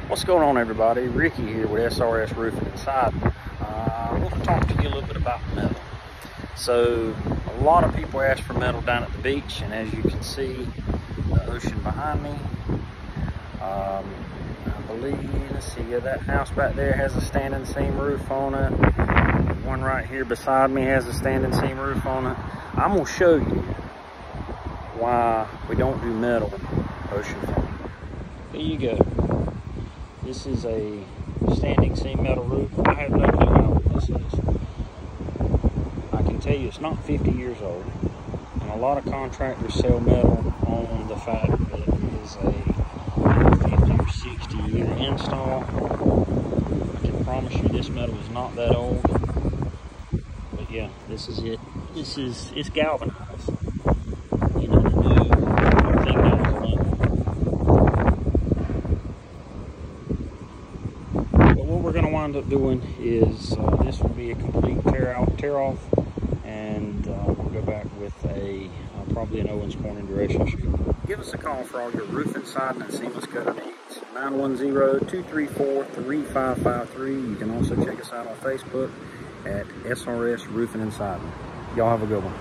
What's going on, everybody? Ricky here with SRS Roofing and Siding. I'm going to talk to you a little bit about metal. So a lot of people ask for metal down at the beach, and as you can see the ocean behind me, I believe, let's see, yeah, that house back there has a standing seam roof on it. One right here beside me has a standing seam roof on it. I'm going to show you why we don't do metal oceanfront. Here you go. This is a standing seam metal roof. I have no clue how old this is. I can tell you it's not 50 years old. And a lot of contractors sell metal on the fact that it is a 50 or 60 year install. I can promise you this metal is not that old. But yeah, this is it. It's galvanized. You know, the new thing that was alone. What we're going to wind up doing is this will be a complete tear off, and we'll go back with a probably an Owens corner directional sheet. Give us a call for all your roofing, siding, and seamless gutter needs. 910-234-3553. You can also check us out on Facebook at SRS Roofing and Siding. Y'all have a good one.